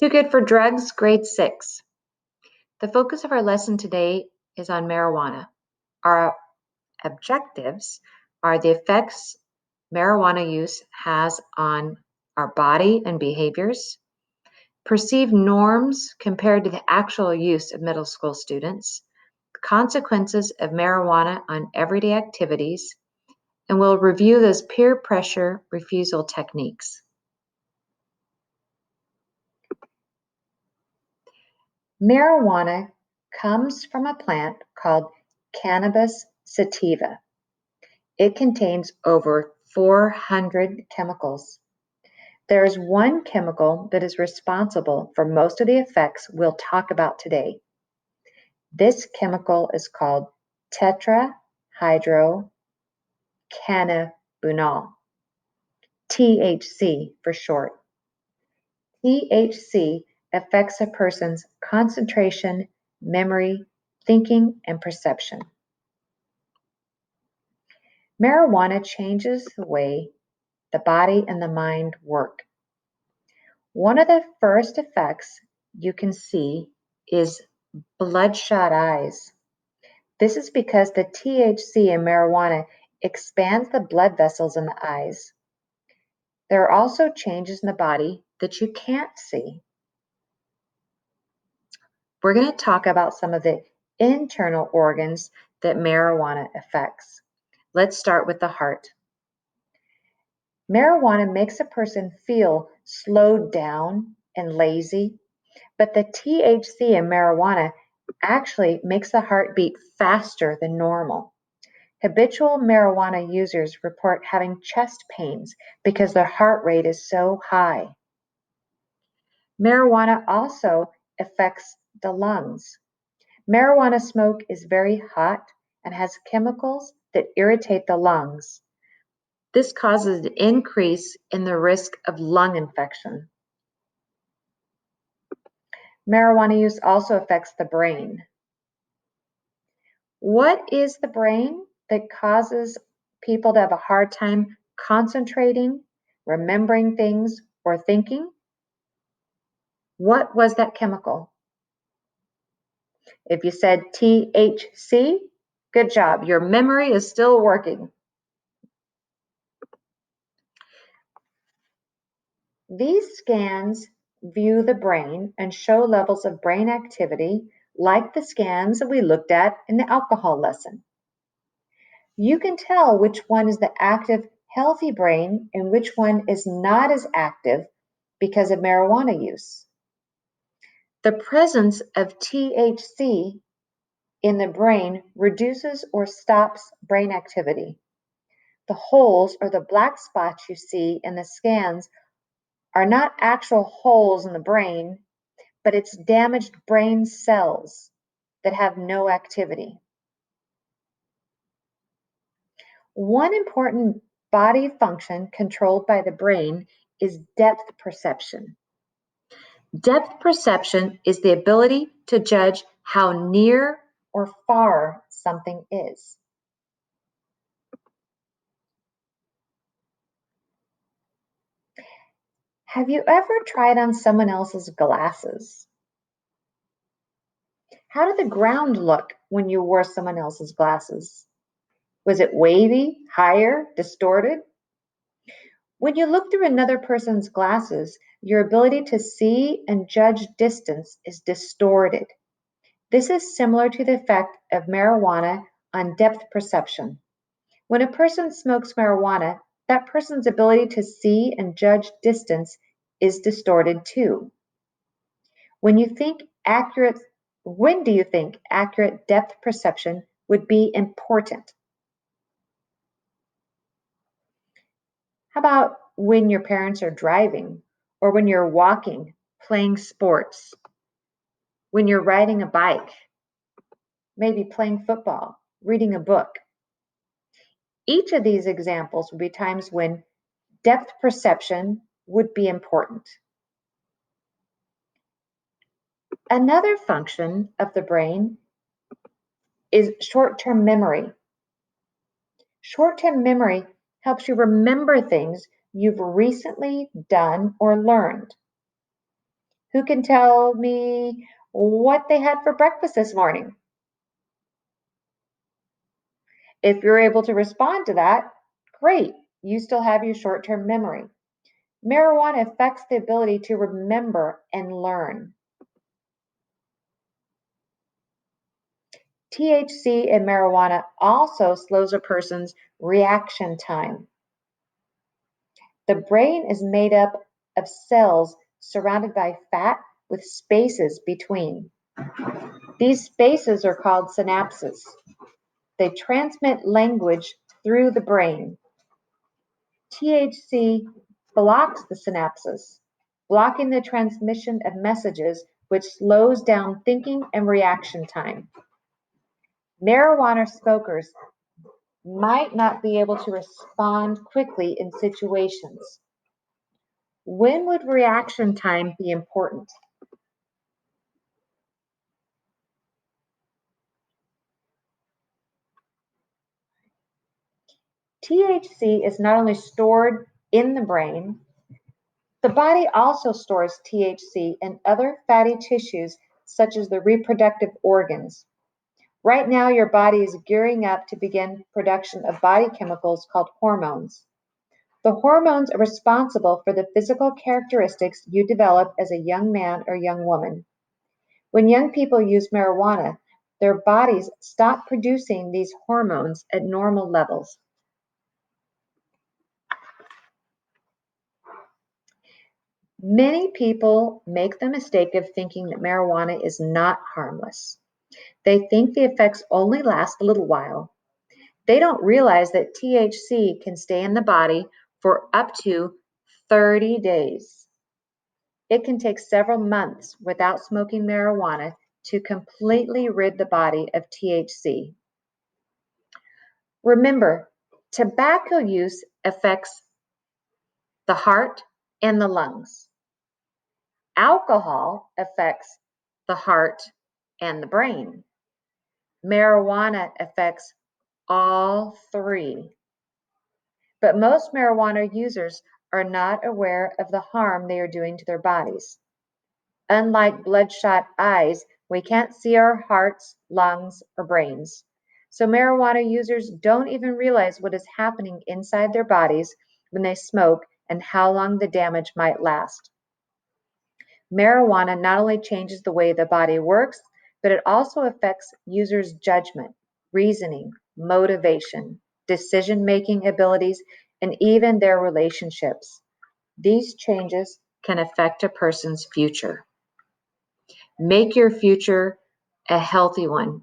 Too Good for Drugs, Grade 6. The focus of our lesson today is on marijuana. Our objectives are the effects marijuana use has on our body and behaviors, perceived norms compared to the actual use of middle school students, consequences of marijuana on everyday activities, and we'll review those peer pressure refusal techniques. Marijuana comes from a plant called Cannabis sativa. It contains over 400 chemicals. There is one chemical that is responsible for most of the effects we'll talk about today. This chemical is called tetrahydrocannabinol, THC for short. THC affects a person's concentration, memory, thinking, and perception. Marijuana changes the way the body and the mind work. One of the first effects you can see is bloodshot eyes. This is because the THC in marijuana expands the blood vessels in the eyes. There are also changes in the body that you can't see. We're going to talk about some of the internal organs that marijuana affects. Let's start with the heart. Marijuana makes a person feel slowed down and lazy, but the THC in marijuana actually makes the heart beat faster than normal. Habitual marijuana users report having chest pains because their heart rate is so high. Marijuana also affects the lungs. Marijuana smoke is very hot and has chemicals that irritate the lungs. This causes an increase in the risk of lung infection. Marijuana use also affects the brain. What is the brain that causes people to have a hard time concentrating, remembering things, or thinking? What was that chemical? If you said THC, good job. Your memory is still working. These scans view the brain and show levels of brain activity like the scans that we looked at in the alcohol lesson. You can tell which one is the active, healthy brain and which one is not as active because of marijuana use. The presence of THC in the brain reduces or stops brain activity. The holes or the black spots you see in the scans are not actual holes in the brain, but it's damaged brain cells that have no activity. One important body function controlled by the brain is depth perception. Depth perception is the ability to judge how near or far something is. Have you ever tried on someone else's glasses? How did the ground look when you wore someone else's glasses? Was it wavy, higher, distorted? When you look through another person's glasses, your ability to see and judge distance is distorted. This is similar to the effect of marijuana on depth perception. When a person smokes marijuana, that person's ability to see and judge distance is distorted too. When do you think accurate depth perception would be important? How about when your parents are driving, or when you're walking, playing sports, when you're riding a bike, maybe playing football, reading a book? Each of these examples would be times when depth perception would be important. Another function of the brain is short-term memory. Short-term memory helps you remember things you've recently done or learned. Who can tell me what they had for breakfast this morning? If you're able to respond to that, great, you still have your short-term memory. Marijuana affects the ability to remember and learn. THC in marijuana also slows a person's reaction time. The brain is made up of cells surrounded by fat with spaces between. These spaces are called synapses. They transmit language through the brain. THC blocks the synapses, blocking the transmission of messages, which slows down thinking and reaction time. Marijuana smokers might not be able to respond quickly in situations. When would reaction time be important? THC is not only stored in the brain, the body also stores THC in other fatty tissues such as the reproductive organs. Right now, your body is gearing up to begin production of body chemicals called hormones. The hormones are responsible for the physical characteristics you develop as a young man or young woman. When young people use marijuana, their bodies stop producing these hormones at normal levels. Many people make the mistake of thinking that marijuana is not harmless. They think the effects only last a little while. They don't realize that THC can stay in the body for up to 30 days. It can take several months without smoking marijuana to completely rid the body of THC. Remember, tobacco use affects the heart and the lungs. Alcohol affects the heart and the brain. Marijuana affects all three. But most marijuana users are not aware of the harm they are doing to their bodies. Unlike bloodshot eyes, we can't see our hearts, lungs, or brains. So marijuana users don't even realize what is happening inside their bodies when they smoke and how long the damage might last. Marijuana not only changes the way the body works, but it also affects users' judgment, reasoning, motivation, decision-making abilities, and even their relationships. These changes can affect a person's future. Make your future a healthy one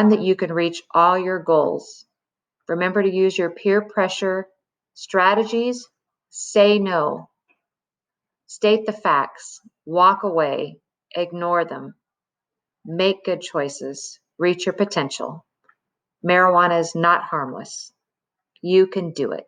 that you can reach all your goals. Remember to use your peer pressure strategies. Say no. State the facts. Walk away. Ignore them. Make good choices. Reach your potential. Marijuana is not harmless. You can do it.